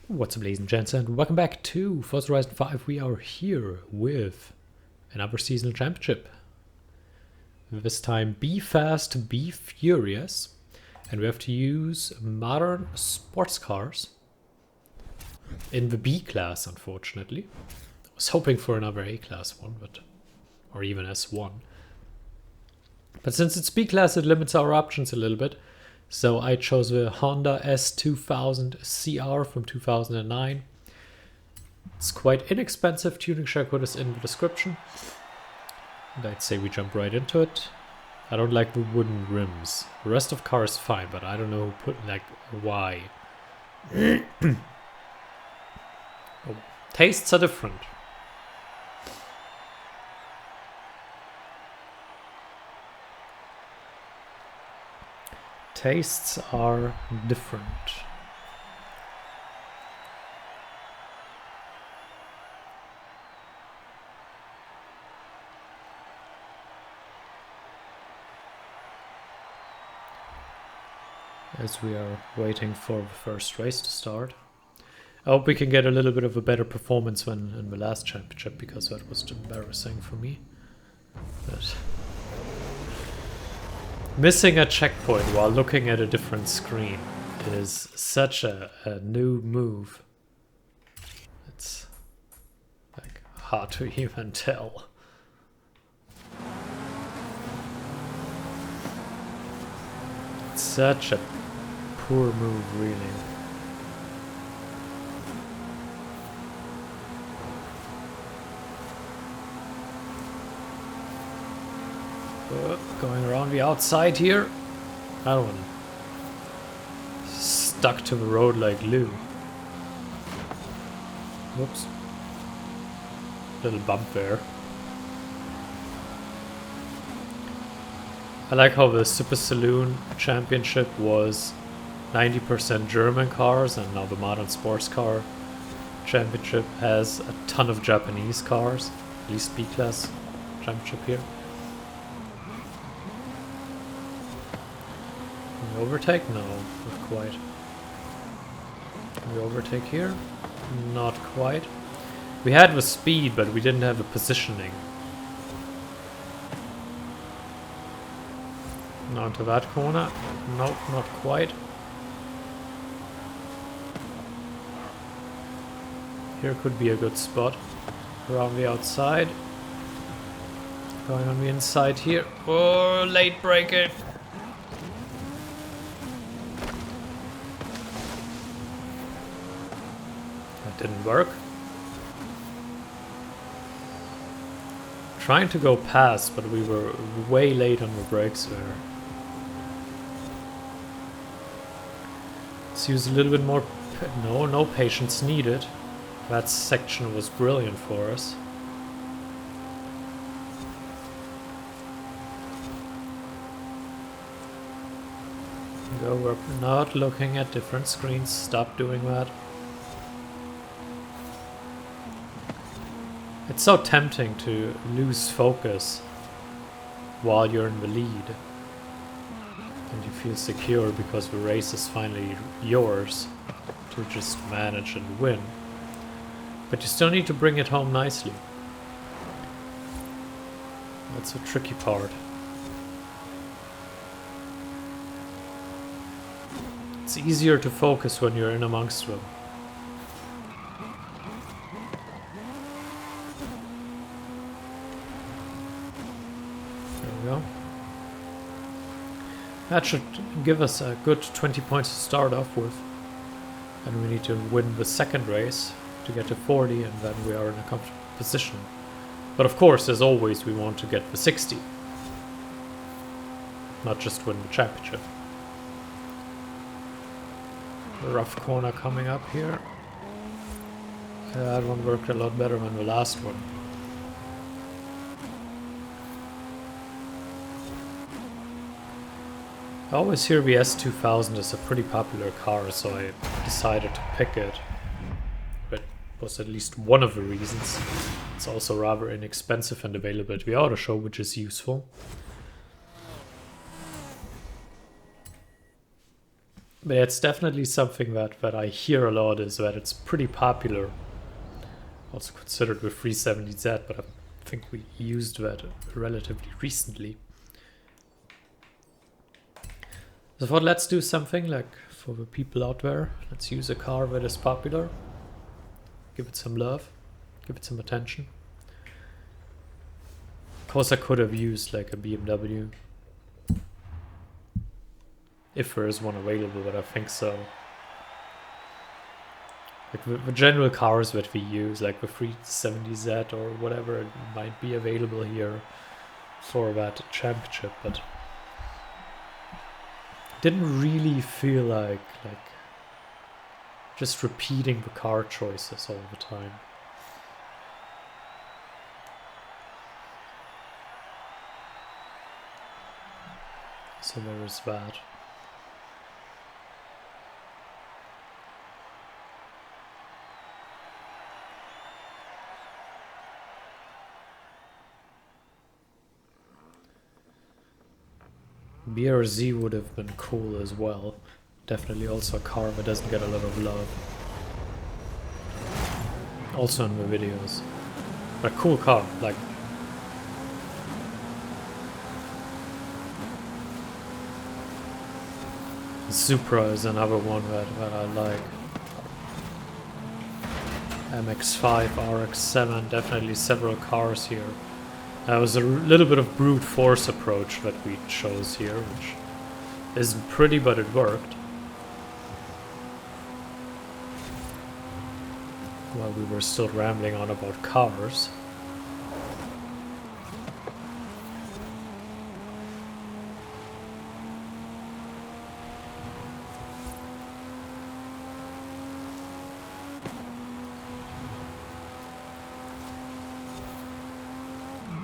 What's up, ladies and gents, and welcome back to Forza Horizon 5. We are here with another seasonal championship. This time, be fast, be furious. And we have to use modern sports cars in the B class, unfortunately. I was hoping for another A class one, or even S1. But since it's B class, it limits our options a little bit. So I chose the Honda S2000 CR from 2009. It's quite inexpensive. Tuning share code is in the description. And I'd say we jump right into it. I don't like the wooden rims. The rest of the car is fine, but I don't know why. Oh, tastes are different. Tastes are different. As we are waiting for the first race to start. I hope we can get a little bit of a better performance than in the last championship, because that was embarrassing for me. But missing a checkpoint while looking at a different screen is such a new move. It's like hard to even tell. It's such a poor move, really. Going around the outside here. I don't want to stuck to the road like glue. Whoops. Little bump there. I like how the Super Saloon Championship was 90% German cars, and now the Modern Sports Car Championship has a ton of Japanese cars. At least B-Class Championship here. Can we overtake? No, not quite. Can we overtake here? Not quite. We had the speed, but we didn't have the positioning. Now into that corner. Nope, not quite. Here could be a good spot. Around the outside. Going on the inside here. Oh, late braking. That didn't work. Trying to go past, but we were way late on the brakes there. Let's use a little bit more. No patience needed. That section was brilliant for us. Go, we're not looking at different screens. Stop doing that. It's so tempting to lose focus while you're in the lead. And you feel secure because the race is finally yours to just manage and win. But you still need to bring it home nicely. That's the tricky part. It's easier to focus when you're in amongst them. There we go. That should give us a good 20 points to start off with. And we need to win the second race to get to 40, and then we are in a comfortable position. But of course, as always, we want to get the 60. Not just win the championship. A rough corner coming up here. That one worked a lot better than the last one. I always hear the S2000 is a pretty popular car, so I decided to pick it. But it was at least one of the reasons. It's also rather inexpensive and available at the auto show, which is useful. But it's definitely something that I hear a lot, is that it's pretty popular. Also considered with 370Z, but I think we used that relatively recently. So I thought, let's do something like for the people out there. Let's use a car that is popular. Give it some love. Give it some attention. Of course I could have used like a BMW. If there is one available, but I think so. Like the general cars that we use, like the 370Z or whatever, it might be available here for that championship, but didn't really feel like just repeating the car choices all the time. So there is that. BRZ would have been cool as well. Definitely also a car that doesn't get a lot of love. Also in the videos. But a cool car, like. Supra is another one that I like. MX-5, RX-7, definitely several cars here. That was a little bit of brute force approach that we chose here, which isn't pretty, but it worked. While we were still rambling on about cars.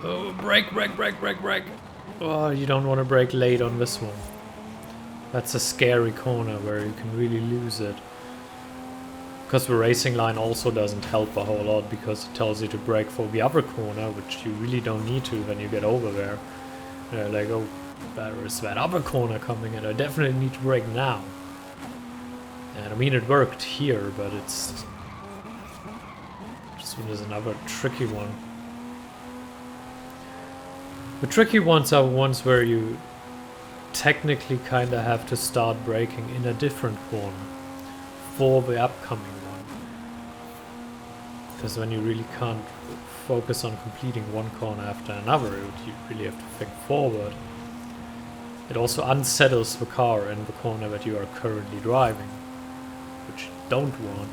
Oh, brake, brake, brake, brake, brake. Oh, you don't want to brake late on this one. That's a scary corner where you can really lose it. Because the racing line also doesn't help a whole lot, because it tells you to brake for the other corner, which you really don't need to when you get over there. You're like, oh, there is that other corner coming in, I definitely need to brake now. And I mean, it worked here, but it's just another tricky one. The tricky ones are ones where you technically kind of have to start braking in a different corner for the upcoming one. Because when you really can't focus on completing one corner after another, you really have to think forward. It also unsettles the car in the corner that you are currently driving, which you don't want.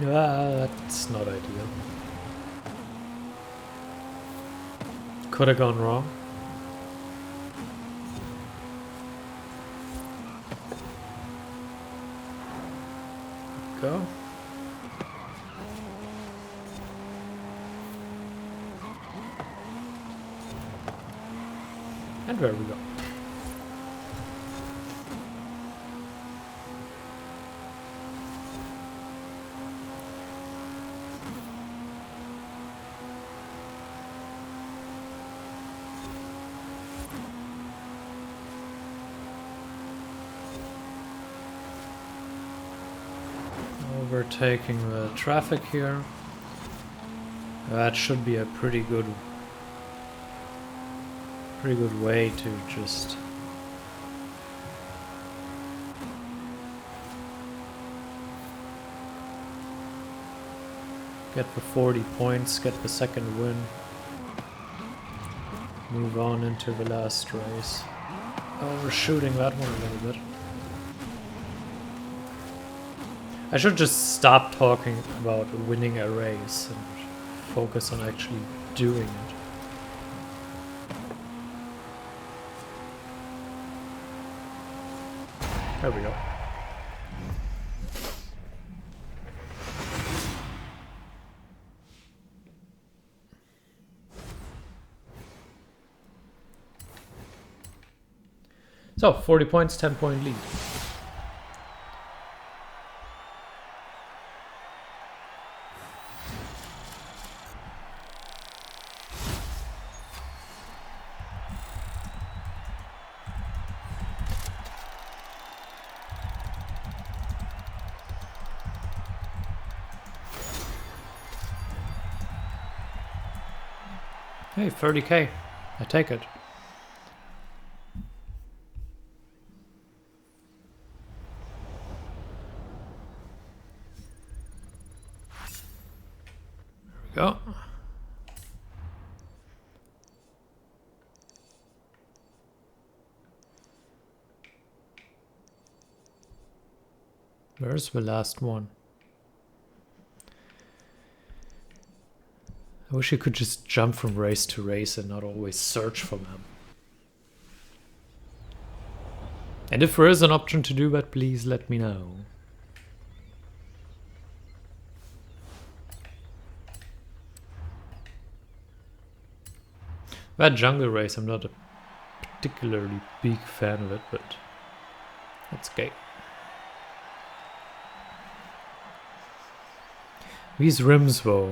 Yeah, that's not ideal. Could have gone wrong. Go. And there we go. Overtaking the traffic here. That should be a pretty good way to just get the 40 points, get the second win, move on into the last race. Overshooting that one a little bit. I should just stop talking about winning a race and focus on actually doing it. There we go. So, 40 points, 10-point lead. Hey, 30k. I take it. There we go. Where's the last one? I wish you could just jump from race to race and not always search for them. And if there is an option to do that, please let me know. That jungle race, I'm not a particularly big fan of it, but that's okay. These rims though,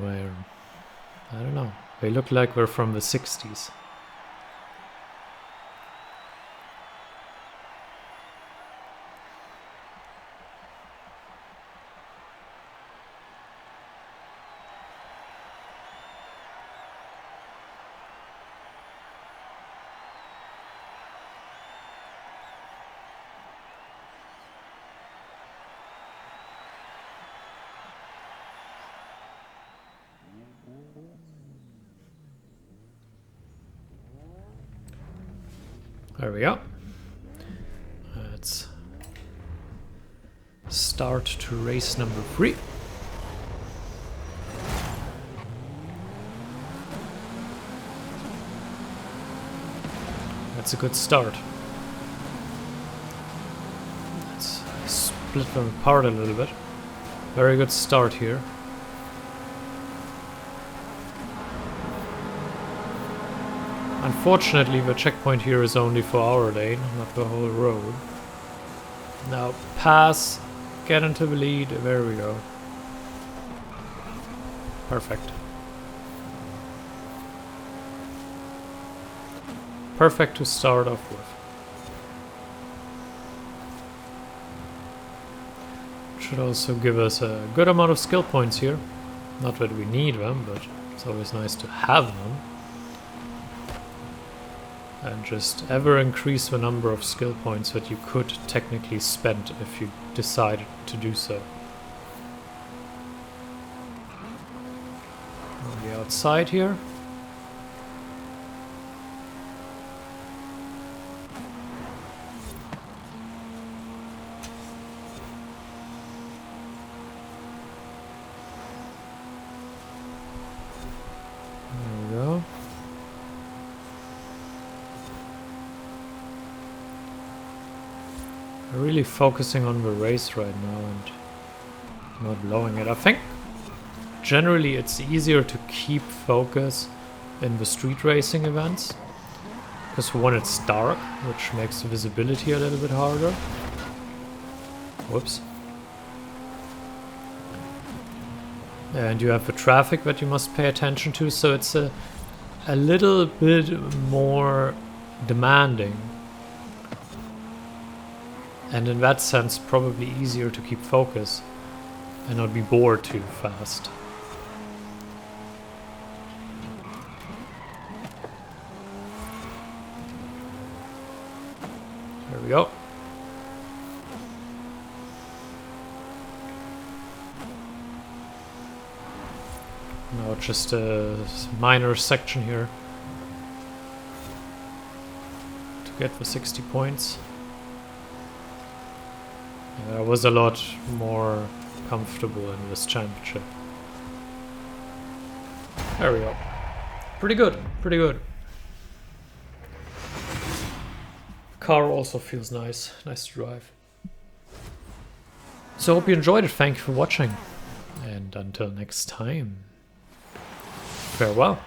I don't know, they look like they're from the 60s. There we go. Let's start to race number 3. That's a good start. Let's split them apart a little bit. Very good start here. Unfortunately, the checkpoint here is only for our lane, not the whole road. Now, pass, get into the lead, there we go. Perfect. Perfect to start off with. Should also give us a good amount of skill points here. Not that we need them, but it's always nice to have them. And just ever increase the number of skill points that you could technically spend if you decided to do so. On the outside here. There we go. I'm really focusing on the race right now and not blowing it. I think generally it's easier to keep focus in the street racing events, because for one it's dark, which makes the visibility a little bit harder. Whoops. And you have the traffic that you must pay attention to, so it's a little bit more demanding. And in that sense, probably easier to keep focus and not be bored too fast. There we go. Now just a minor section here to get the 60 points. I was a lot more comfortable in this championship. There we go. Pretty good, pretty good. Car also feels nice, nice to drive. So I hope you enjoyed it, thank you for watching. And until next time, farewell.